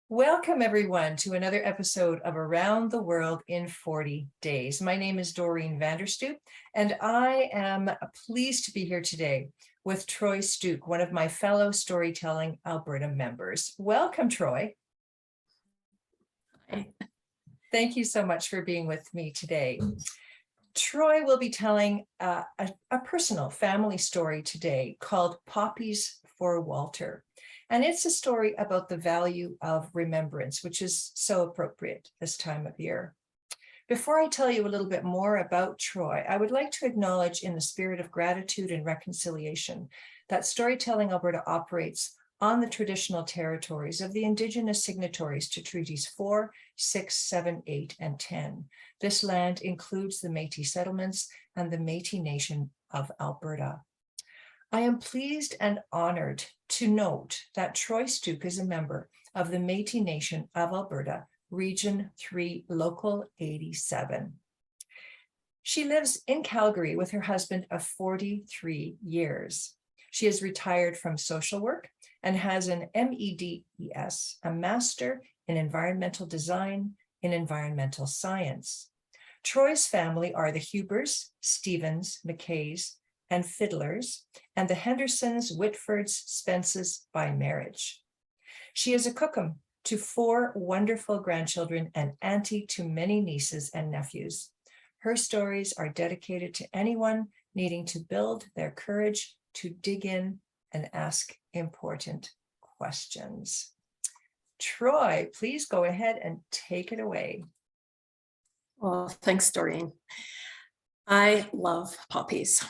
Welcome, everyone, to another episode of Around the World in 40 Days. My name is Doreen Vanderstoep, and I am pleased to be here today with Troy Stooke, one of my fellow Storytelling Alberta members. Welcome, Troy. Hi. Thank you so much for being with me today. Troy will be telling a personal family story today called Poppies for Walter. And it's a story about the value of remembrance, which is so appropriate this time of year. Before I tell you a little bit more about Troy, I would like to acknowledge, in the spirit of gratitude and reconciliation, that Storytelling Alberta operates on the traditional territories of the Indigenous signatories to Treaties 4, 6, 7, 8, and 10. This land includes the Métis Settlements and the Métis Nation of Alberta. I am pleased and honored to note that Troy Stooke is a member of the Métis Nation of Alberta, Region 3, Local 87. She lives in Calgary with her husband of 43 years. She is retired from social work and has an MEDES, a Master in Environmental Design in Environmental Science. Troy's family are the Hubers, Stevens, McKays, and Fiddlers, and the Hendersons, Whitfords, Spences by marriage. She is a cookum to 4 wonderful grandchildren and auntie to many nieces and nephews. Her stories are dedicated to anyone needing to build their courage to dig in and ask important questions. Troy, please go ahead and take it away. Well, thanks, Doreen. I love poppies.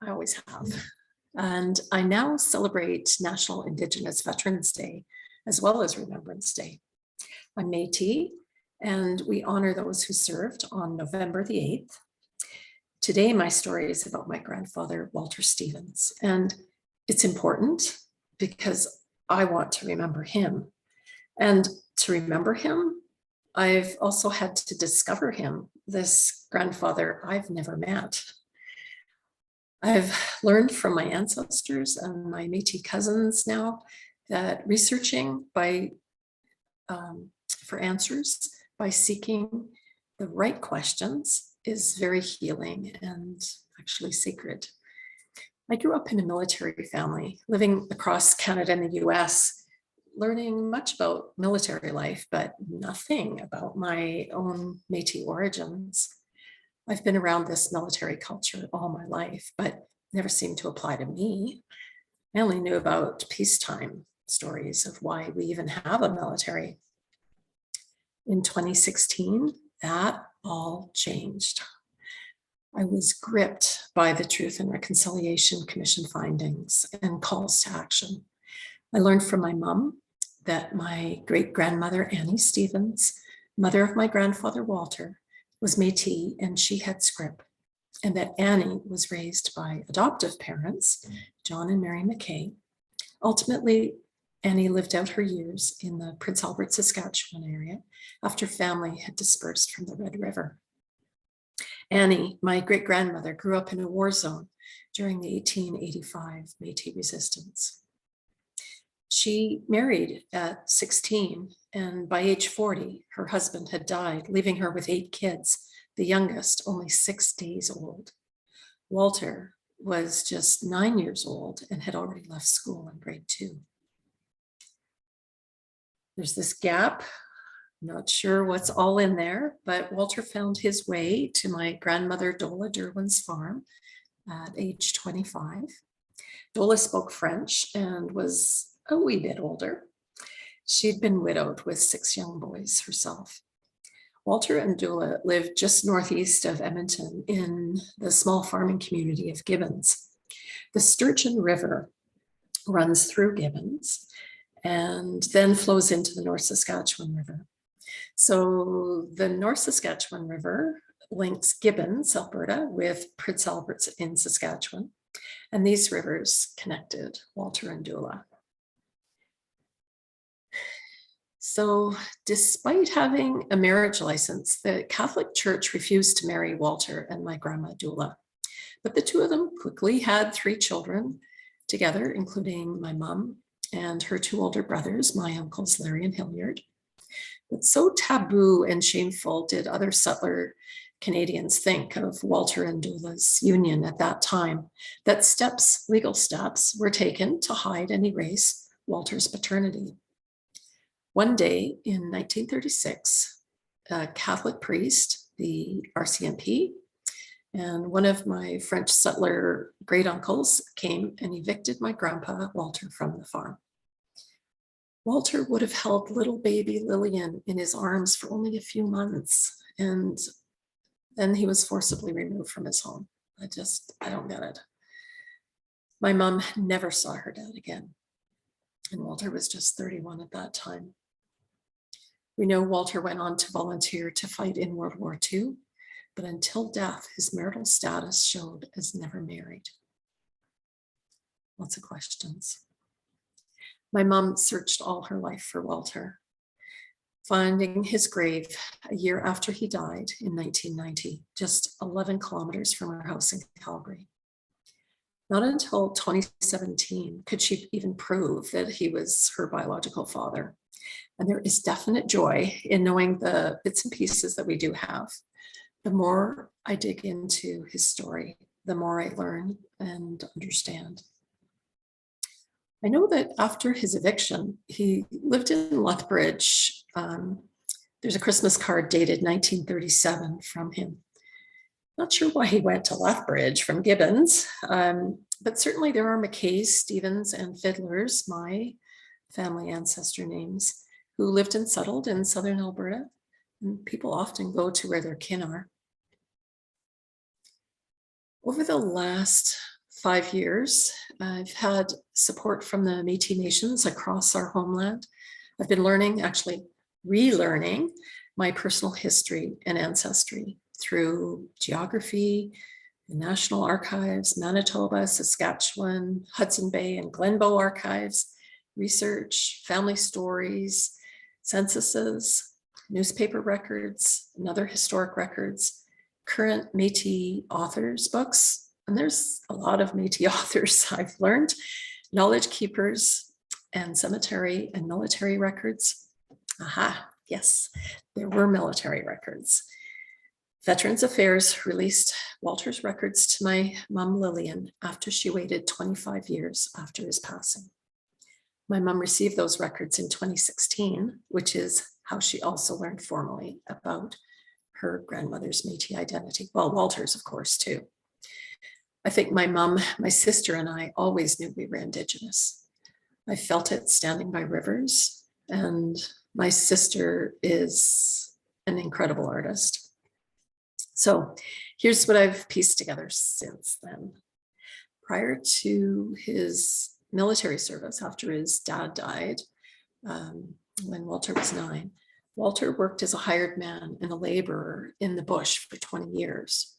I always have. And I now celebrate National Indigenous Veterans Day, as well as Remembrance Day. I'm Métis, and we honor those who served on November the 8th. Today, my story is about my grandfather, Walter Stevens, and it's important because I want to remember him. And to remember him, I've also had to discover him, this grandfather I've never met. I've learned from my ancestors and my Métis cousins now that researching for answers by seeking the right questions is very healing and actually sacred. I grew up in a military family, living across Canada and the US, learning much about military life, but nothing about my own Métis origins. I've been around this military culture all my life, but never seemed to apply to me. I only knew about peacetime stories of why we even have a military. In 2016, that all changed. I was gripped by the Truth and Reconciliation Commission findings and calls to action. I learned from my mom that my great-grandmother, Annie Stevens, mother of my grandfather, Walter, was Métis, and she had scrip, and that Annie was raised by adoptive parents, John and Mary McKay. Ultimately, Annie lived out her years in the Prince Albert, Saskatchewan area after family had dispersed from the Red River. Annie, my great-grandmother, grew up in a war zone during the 1885 Métis resistance. She married at 16, and by age 40, her husband had died, leaving her with 8 kids, the youngest only 6 days old. Walter was just 9 years old and had already left school in grade 2. There's this gap, not sure what's all in there, but Walter found his way to my grandmother Dola Derwin's farm at age 25. Dola spoke French and was a wee bit older. She'd been widowed with 6 young boys herself. Walter and Dola lived just northeast of Edmonton in the small farming community of Gibbons. The Sturgeon River runs through Gibbons and then flows into the North Saskatchewan River. So the North Saskatchewan River links Gibbons, Alberta, with Prince Albert in Saskatchewan, and these rivers connected Walter and Dola. So despite having a marriage license, the Catholic Church refused to marry Walter and my grandma Dola. But the two of them quickly had 3 children together, including my mom and her two older brothers, my uncles Larry and Hilliard. But so taboo and shameful did other settler Canadians think of Walter and Dola's union at that time that legal steps were taken to hide and erase Walter's paternity. One day in 1936, a Catholic priest, the RCMP, and one of my French settler great uncles came and evicted my grandpa, Walter, from the farm. Walter would have held little baby Lillian in his arms for only a few months, and then he was forcibly removed from his home. I don't get it. My mom never saw her dad again, and Walter was just 31 at that time. We know Walter went on to volunteer to fight in World War II, but until death, his marital status showed as never married. Lots of questions. My mom searched all her life for Walter, finding his grave a year after he died in 1990, just 11 kilometers from her house in Calgary. Not until 2017 could she even prove that he was her biological father. And there is definite joy in knowing the bits and pieces that we do have. The more I dig into his story, the more I learn and understand. I know that after his eviction, he lived in Lethbridge. There's a Christmas card dated 1937 from him. Not sure why he went to Lethbridge from Gibbons, but certainly there are McKays, Stevens, and Fiddlers, my family ancestor names, who lived and settled in southern Alberta. And people often go to where their kin are. Over the last 5 years, I've had support from the Métis nations across our homeland. I've been learning, actually relearning, my personal history and ancestry through geography, the National Archives, Manitoba, Saskatchewan, Hudson Bay and Glenbow archives, research, family stories, censuses, newspaper records, and other historic records, current Métis authors' books, and there's a lot of Métis authors I've learned, knowledge keepers, and cemetery and military records. Aha, yes, there were military records. Veterans Affairs released Walter's records to my mom Lillian after she waited 25 years after his passing. My mom received those records in 2016, which is how she also learned formally about her grandmother's Métis identity. Well, Walter's, of course, too. I think my mom, my sister, and I always knew we were Indigenous. I felt it standing by rivers, and my sister is an incredible artist. So here's what I've pieced together since then. Prior to his military service, after his dad died, when Walter was 9, Walter worked as a hired man and a laborer in the bush for 20 years.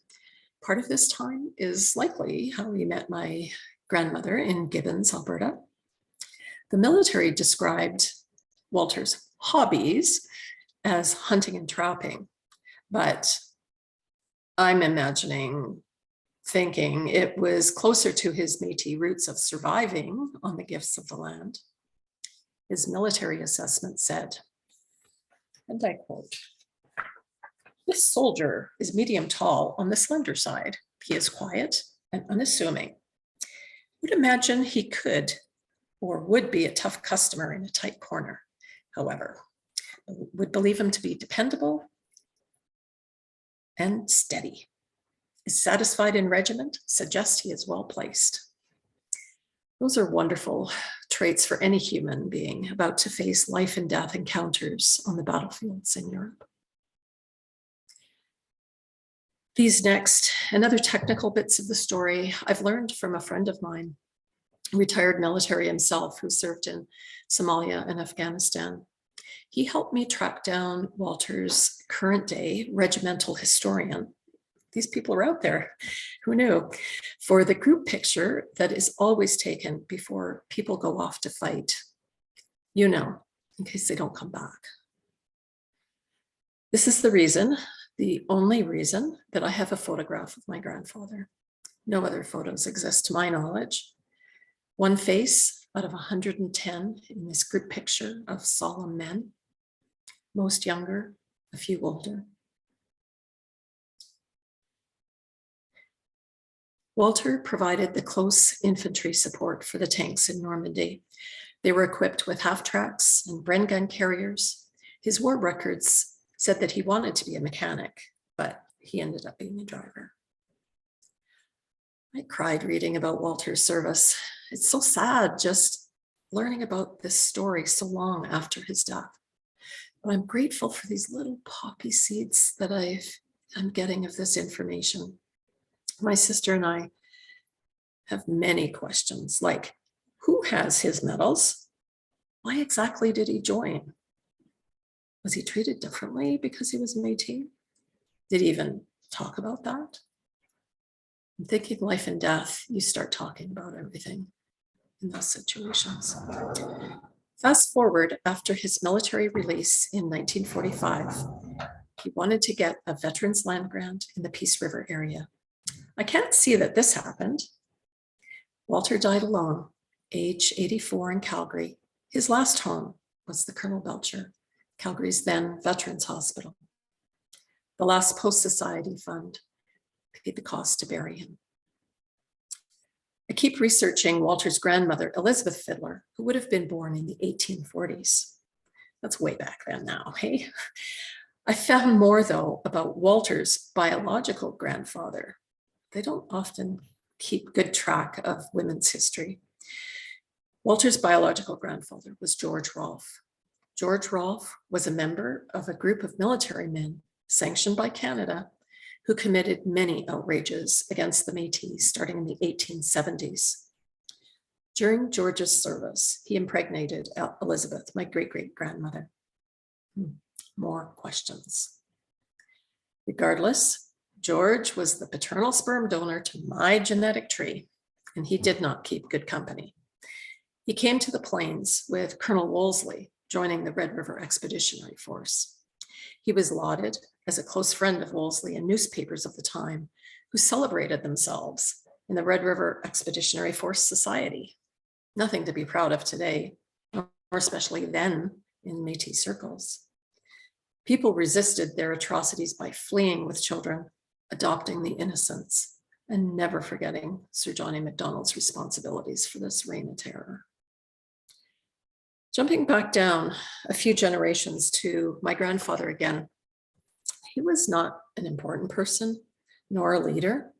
Part of this time is likely how he met my grandmother in Gibbons, Alberta. The military described Walter's hobbies as hunting and trapping, but I'm thinking it was closer to his Métis roots of surviving on the gifts of the land. His military assessment said, and I quote, "This soldier is medium tall on the slender side. He is quiet and unassuming. Would imagine he could or would be a tough customer in a tight corner. However, would believe him to be dependable and steady. Is satisfied in regiment, suggest he is well placed." Those are wonderful traits for any human being about to face life and death encounters on the battlefields in Europe. These next and other technical bits of the story I've learned from a friend of mine, retired military himself, who served in Somalia and Afghanistan. He helped me track down Walter's current day regimental historian. These people are out there, who knew, for the group picture that is always taken before people go off to fight, you know, in case they don't come back. This is the reason, the only reason, that I have a photograph of my grandfather. No other photos exist to my knowledge. One face out of 110 in this group picture of solemn men, most younger, a few older. Walter provided the close infantry support for the tanks in Normandy. They were equipped with half-tracks and Bren gun carriers. His war records said that he wanted to be a mechanic, but he ended up being a driver. I cried reading about Walter's service. It's so sad just learning about this story so long after his death. But I'm grateful for these little poppy seeds that I'm getting of this information. My sister and I have many questions, like who has his medals? Why exactly did he join? Was he treated differently because he was Métis? Did he even talk about that? I'm thinking life and death, you start talking about everything in those situations. Fast forward, after his military release in 1945, he wanted to get a veterans land grant in the Peace River area. I can't see that this happened. Walter died alone, age 84 in Calgary. His last home was the Colonel Belcher, Calgary's then Veterans Hospital. The last Post Society Fund paid the cost to bury him. I keep researching Walter's grandmother, Elizabeth Fiddler, who would have been born in the 1840s. That's way back then now, hey? I found more, though, about Walter's biological grandfather. They don't often keep good track of women's history. Walter's biological grandfather was George Rolfe. George Rolfe was a member of a group of military men sanctioned by Canada who committed many outrages against the Métis starting in the 1870s. During George's service, he impregnated Elizabeth, my great-great-grandmother. More questions. Regardless, George was the paternal sperm donor to my genetic tree, and he did not keep good company. He came to the plains with Colonel Wolseley, joining the Red River Expeditionary Force. He was lauded as a close friend of Wolseley in newspapers of the time, who celebrated themselves in the Red River Expeditionary Force Society. Nothing to be proud of today, or especially then in Métis circles. People resisted their atrocities by fleeing with children, adopting the innocents, and never forgetting Sir Johnny Macdonald's responsibilities for this reign of terror. Jumping back down a few generations to my grandfather again, he was not an important person, nor a leader.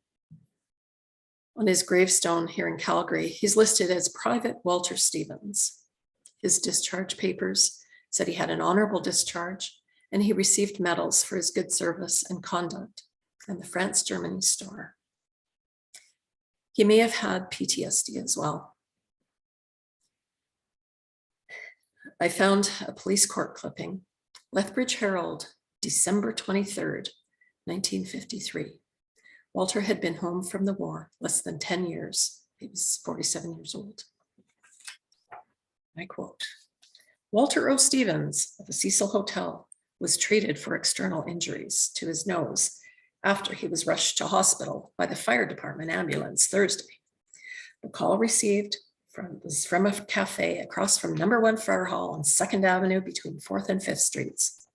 On his gravestone here in Calgary, he's listed as Private Walter Stevens. His discharge papers said he had an honorable discharge, and he received medals for his good service and conduct, and the France-Germany Star. He may have had PTSD as well. I found a police court clipping, Lethbridge Herald, December 23rd, 1953. Walter had been home from the war less than 10 years. He was 47 years old. I quote, Walter O. Stevens of the Cecil Hotel was treated for external injuries to his nose after he was rushed to hospital by the fire department ambulance Thursday. The call received was from a cafe across from No. 1 Fire Hall on 2nd Avenue between 4th and 5th Streets.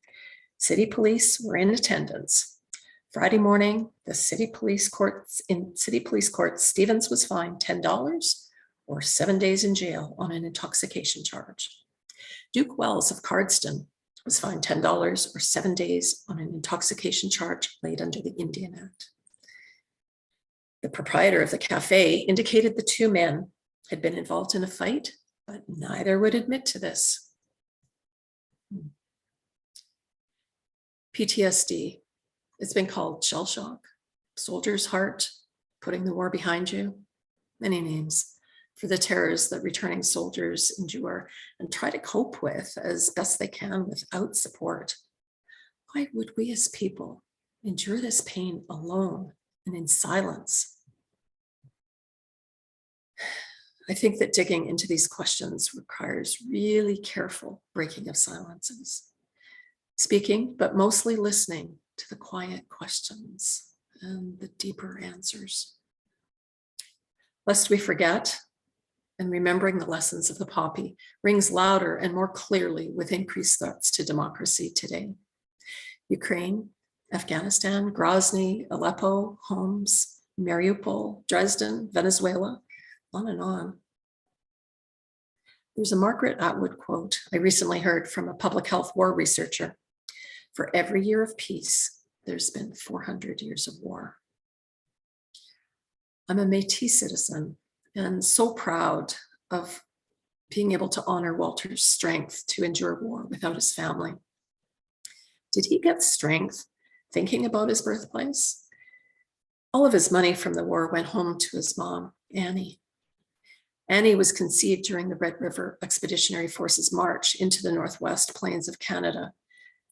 City police were in attendance. Friday morning, in City Police Court, Stevens was fined $10 or 7 days in jail on an intoxication charge. Duke Wells of Cardston was fined $10 or 7 days on an intoxication charge laid under the Indian Act. The proprietor of the cafe indicated the two men had been involved in a fight, but neither would admit to this. PTSD, it's been called shell shock, soldier's heart, putting the war behind you, many names for the terrors that returning soldiers endure and try to cope with as best they can without support. Why would we as people endure this pain alone and in silence? I think that digging into these questions requires really careful breaking of silences. Speaking, but mostly listening to the quiet questions and the deeper answers. Lest we forget, and remembering the lessons of the poppy rings louder and more clearly with increased threats to democracy today. Ukraine, Afghanistan, Grozny, Aleppo, Homs, Mariupol, Dresden, Venezuela, on and on. There's a Margaret Atwood quote I recently heard from a public health war researcher. For every year of peace, there's been 400 years of war. I'm a Métis citizen and so proud of being able to honor Walter's strength to endure war without his family. Did he get strength thinking about his birthplace? All of his money from the war went home to his mom, Annie. Annie was conceived during the Red River Expeditionary Force's march into the Northwest Plains of Canada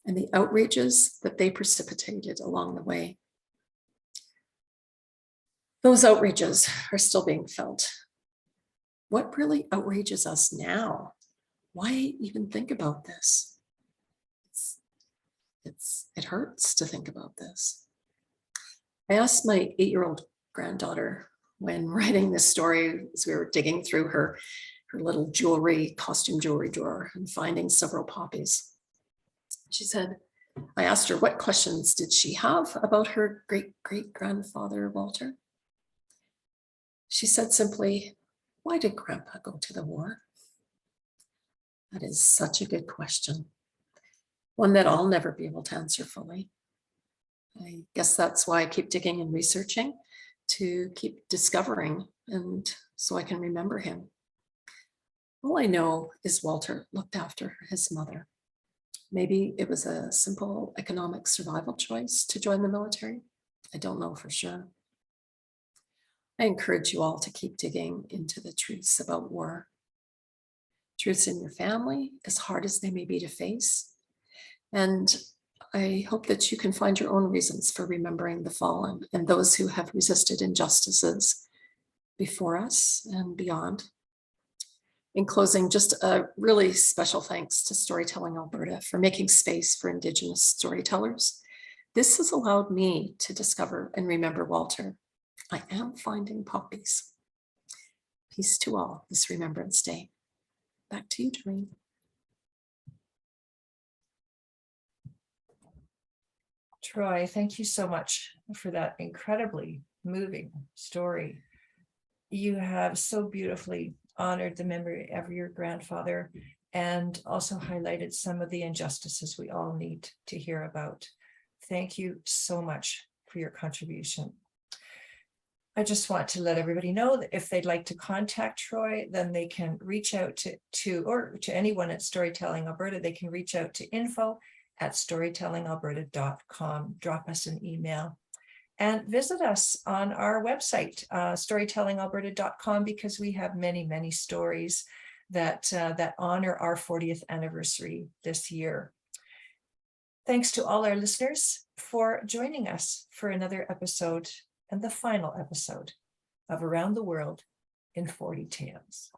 and the outrages that they precipitated along the way. Those outrages are still being felt. What really outrages us now? Why even think about this? It hurts to think about this. I asked my 8-year-old granddaughter when writing this story, as we were digging through her little costume jewelry drawer and finding several poppies. She said, I asked her what questions did she have about her great-great-grandfather, Walter? She said simply, why did Grandpa go to the war? That is such a good question. One that I'll never be able to answer fully. I guess that's why I keep digging and researching, to keep discovering, and so I can remember him. All I know is Walter looked after his mother. Maybe it was a simple economic survival choice to join the military. I don't know for sure. I encourage you all to keep digging into the truths about war. Truths in your family, as hard as they may be to face. And I hope that you can find your own reasons for remembering the fallen and those who have resisted injustices before us and beyond. In closing, just a really special thanks to Storytelling Alberta for making space for Indigenous storytellers. This has allowed me to discover and remember Walter. I am finding poppies. Peace to all this Remembrance Day. Back to you, Doreen. Troy, thank you so much for that incredibly moving story. You have so beautifully honored the memory of your grandfather and also highlighted some of the injustices we all need to hear about. Thank you so much for your contribution. I just want to let everybody know that if they'd like to contact Troy, then they can reach out to anyone at Storytelling Alberta. They can reach out to info@storytellingalberta.com. Drop us an email and visit us on our website, storytellingalberta.com, because we have many, many stories that honor our 40th anniversary this year. Thanks to all our listeners for joining us for another episode and the final episode of Around the World in 40 Tales.